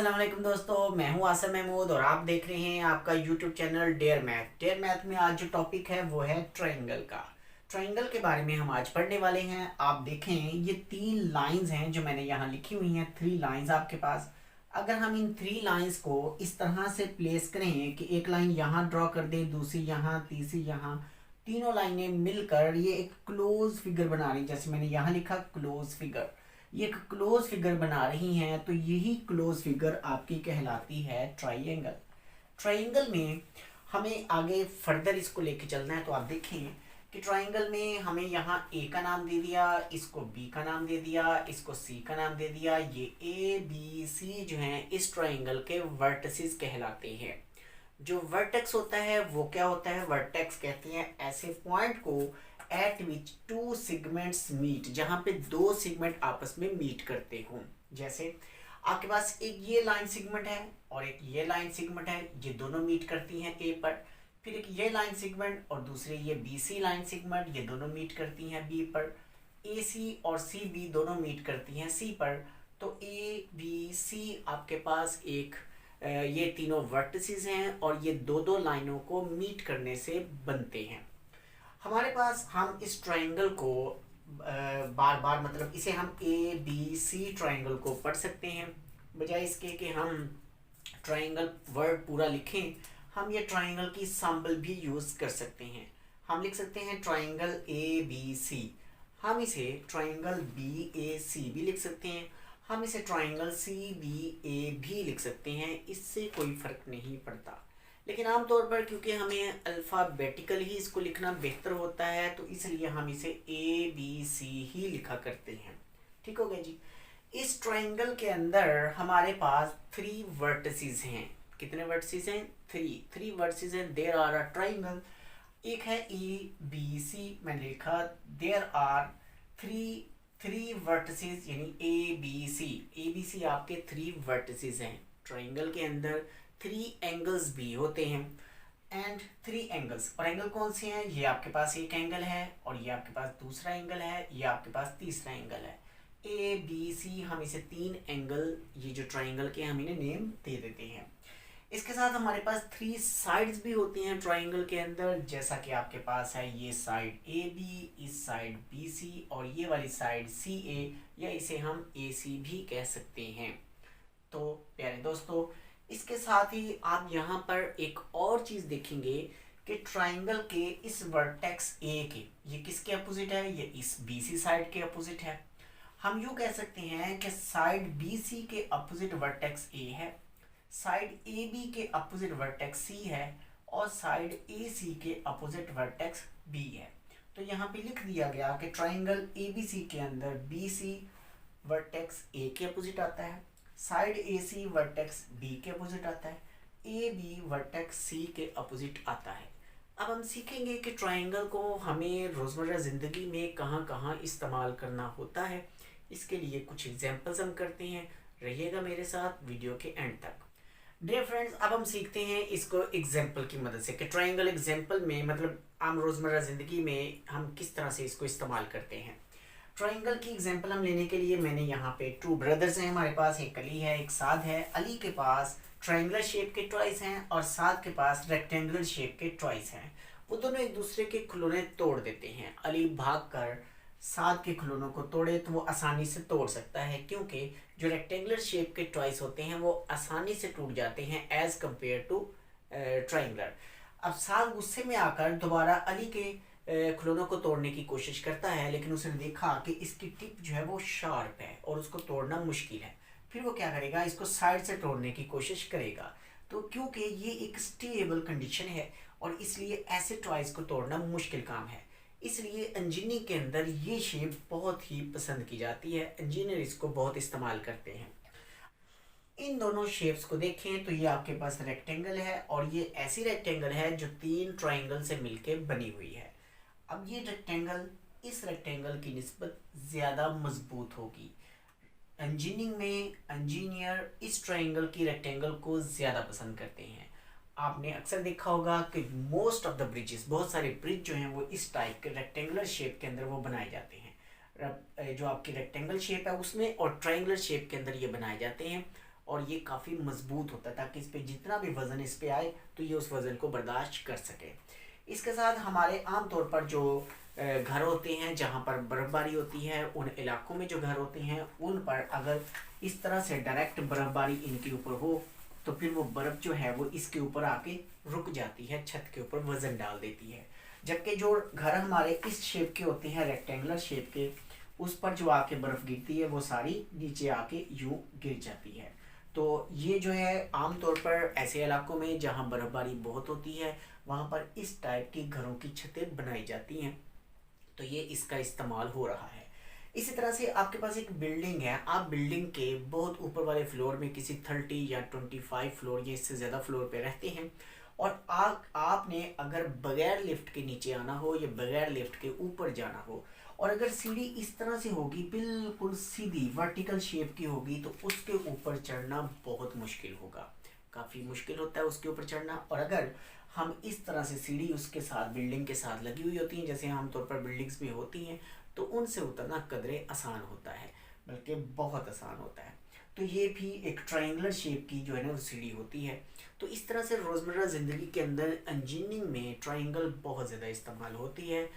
अस्सलाम वालेकुम दोस्तों, मैं हूं आसिम महमूद और आप देख रहे हैं आपका यूट्यूब चैनल डेयर मैथ में आज जो टॉपिक है वो है ट्रायंगल का। ट्रायंगल के बारे में हम आज पढ़ने वाले हैं। आप देखें, ये 3 लाइंस हैं जो मैंने यहाँ लिखी हुई हैं। 3 लाइंस आपके पास। अगर हम इन 3 लाइंस को इस तरह से प्लेस करें कि एक लाइन यहाँ ड्रॉ कर दें, दूसरी यहाँ, तीसरी यहाँ, तीनों लाइनें मिलकर ये एक क्लोज फिगर बना रही, जैसे मैंने यहाँ लिखा क्लोज फिगर, ये एक क्लोज फिगर बना रही हैं। तो यही क्लोज फिगर आपकी कहलाती है ट्राइंगल। ट्राइंगल में हमें आगे फर्दर इसको लेके चलना है। तो आप देखें कि ट्राइंगल में हमें यहाँ ए का नाम दे दिया, इसको बी का नाम दे दिया, इसको सी का नाम दे दिया। ये ए बी सी जो हैं इस ट्राइंगल के वर्टिसेस कहलाते हैं। जो वर्टेक्स होता है वो क्या होता है? वर्टेक्स कहते हैं ऐसे पॉइंट को at which two segments meet, जहां पे 2 सेगमेंट आपस में मीट करते हों। जैसे आपके पास एक ये लाइन सेगमेंट है और एक ये लाइन सेगमेंट है, ये दोनों मीट करती हैं ए पर। फिर एक ये लाइन सेगमेंट और दूसरे ये बी सी लाइन सेगमेंट, ये दोनों मीट करती हैं बी पर। ए सी और सी बी दोनों मीट करती हैं सी पर। तो ए बी सी आपके पास एक ये तीनों वर्टिसेस हैं और ये दो दो लाइनों को मीट करने से बनते हैं। हमारे पास हम इस ट्रायंगल को बार बार, मतलब इसे हम ए बी सी ट्रायंगल को पढ़ सकते हैं, बजाय इसके कि हम ट्रायंगल वर्ड पूरा लिखें। हम ये ट्रायंगल की सैम्पल भी यूज़ कर सकते हैं। हम लिख सकते हैं ट्रायंगल ए बी सी, हम इसे ट्रायंगल बी ए सी भी लिख सकते हैं, हम इसे ट्रायंगल सी बी ए भी लिख सकते हैं। इससे कोई फ़र्क नहीं पड़ता। लेकिन आमतौर पर क्योंकि हमें अल्फ़ाबेटिकल ही इसको लिखना बेहतर होता है, तो इसलिए हम इसे ए बी सी ही लिखा करते हैं। ठीक हो गया जी। इस ट्रायंगल के अंदर हमारे पास 3 वर्टिसेस हैं। कितने वर्टिसेस हैं? 3 वर्टिसेस हैं। There are a triangle. एक है ए बी सी, मैंने लिखा देयर आर थ्री वर्टिसेस, यानी A B C. A B C आपके 3 वर्टिसेस हैं। ट्रायंगल के अंदर 3 एंगल्स भी होते हैं एंड 3 एंगल्स। और एंगल कौन से हैं? ये आपके पास एक एंगल है और ये आपके पास दूसरा एंगल है, ये आपके पास तीसरा एंगल है। ए बी सी, हम इसे 3 एंगल, ये जो ट्रायंगल के हम इन्हें नेम दे देते हैं। इसके साथ हमारे पास 3 साइड्स भी होती हैं ट्रायंगल के अंदर, जैसा कि आपके पास है ये साइड ए बी, इस साइड बी सी और ये वाली साइड सी ए, या इसे हम ए सी भी कह सकते हैं। तो प्यारे दोस्तों, इसके साथ ही आप यहाँ पर एक और चीज़ देखेंगे कि ट्रायंगल के इस वर्टेक्स ए के, ये किसके अपोजिट है? ये इस बी सी साइड के अपोजिट है। हम यूँ कह सकते हैं कि साइड बी सी के अपोजिट वर्टेक्स ए है, साइड ए बी के अपोजिट वर्टेक्स सी है और साइड ए सी के अपोजिट वर्टेक्स बी है। तो यहाँ पे लिख दिया गया कि ट्रायंगल ए बी सी के अंदर बी सी वर्टेक्स ए के अपोजिट आता है, साइड ए सी वर्टेक्स बी के अपोजिट आता है, ए बी वर्टेक्स सी के अपोजिट आता है। अब हम सीखेंगे कि ट्रायंगल को हमें रोज़मर्रा ज़िंदगी में कहाँ कहाँ इस्तेमाल करना होता है। इसके लिए कुछ एग्जांपल्स हम करते हैं। रहिएगा मेरे साथ वीडियो के एंड तक। डियर फ्रेंड्स, अब हम सीखते हैं इसको एग्जाम्पल की मदद से कि ट्रायंगल एग्जाम्पल में, मतलब आम रोज़मर्रा ज़िंदगी में हम किस तरह से इसको इस्तेमाल करते हैं। ट्रायंगल की एग्जांपल हम लेने के लिए मैंने यहाँ पे 2 ब्रदर्स हैं हमारे पास, एक अली है एक साद है। अली के पास ट्रायंगुलर शेप के टॉयज हैं और साद के पास रेक्टेंगुलर शेप के टॉयज हैं। वो दोनों एक दूसरे के खिलौने तोड़ देते हैं। अली भाग कर साद के खिलौनों को तोड़े तो वो आसानी से तोड़ सकता है, क्योंकि जो रेक्टेंगुलर शेप के टॉयज होते हैं वो आसानी से टूट जाते हैं एज कम्पेयर टू ट्रायंगुलर। अब साद गुस्से में आकर दोबारा अली के खिलौनों को तोड़ने की कोशिश करता है, लेकिन उसने देखा कि इसकी टिप जो है वो शार्प है और उसको तोड़ना मुश्किल है। फिर वो क्या करेगा? इसको साइड से तोड़ने की कोशिश करेगा। तो क्योंकि ये एक स्टेबल कंडीशन है और इसलिए ऐसे टॉयज को तोड़ना मुश्किल काम है, इसलिए इंजीनियरिंग के अंदर ये शेप बहुत ही पसंद की जाती है। इंजीनियर इसको बहुत इस्तेमाल करते हैं। इन दोनों शेप्स को देखें तो ये आपके पास रेक्टेंगल है और ये ऐसी रेक्टेंगल है जो 3 ट्रायंगल से मिलके बनी हुई है। अब ये रेक्टेंगल इस रेक्टेंगल की निस्बत ज़्यादा मजबूत होगी। इंजीनियरिंग में इंजीनियर इस ट्रायंगल की रेक्टेंगल को ज़्यादा पसंद करते हैं। आपने अक्सर देखा होगा कि मोस्ट ऑफ द ब्रिजेस, बहुत सारे ब्रिज जो हैं वो इस टाइप के रेक्टेंगुलर शेप के अंदर वो बनाए जाते हैं। जो आपकी रेक्टेंगल शेप है उसमें और ट्रायंगुलर शेप के अंदर ये बनाए जाते हैं। और ये काफ़ी मजबूत होता है ताकि इस पे जितना भी वज़न इस पे आए तो ये उस वज़न को बर्दाश्त कर सके। इसके साथ हमारे आम तौर पर जो घर होते हैं जहाँ पर बर्फ़बारी होती है, उन इलाकों में जो घर होते हैं उन पर अगर इस तरह से डायरेक्ट बर्फ़बारी इनके ऊपर हो तो फिर वो बर्फ़ जो है वो इसके ऊपर आके रुक जाती है, छत के ऊपर वज़न डाल देती है। जबकि जो घर हमारे इस शेप के होते हैं, रेक्टेंगुलर शेप के, उस पर जो आके बर्फ़ गिरती है वो सारी नीचे आके यूं गिर जाती है। तो ये जो है आम तौर पर ऐसे इलाकों में जहाँ बर्फ़बारी बहुत होती है वहाँ पर इस टाइप की घरों की छतें बनाई जाती हैं। तो ये इसका इस्तेमाल हो रहा है। इसी तरह से आपके पास एक बिल्डिंग है, आप बिल्डिंग के बहुत ऊपर वाले फ्लोर में किसी 30 या 25 फ्लोर या इससे ज़्यादा फ्लोर पे रहते हैं और आपने अगर बगैर लिफ्ट के नीचे आना हो या बगैर लिफ्ट के ऊपर जाना हो और अगर सीढ़ी इस तरह से होगी, बिल्कुल सीधी वर्टिकल शेप की होगी, तो उसके ऊपर चढ़ना बहुत मुश्किल होगा, काफ़ी मुश्किल होता है उसके ऊपर चढ़ना। और अगर हम इस तरह से सीढ़ी उसके साथ बिल्डिंग के साथ लगी हुई होती हैं जैसे आमतौर पर बिल्डिंग्स में होती हैं, तो उनसे उतरना कदरे आसान होता है, बल्कि बहुत आसान होता है। तो ये भी एक ट्रायंगुलर शेप की जो है ना वो सीढ़ी होती है। तो इस तरह से रोज़मर्रा ज़िंदगी के अंदर इंजीनियरिंग में ट्रायंगल बहुत ज़्यादा इस्तेमाल होती है।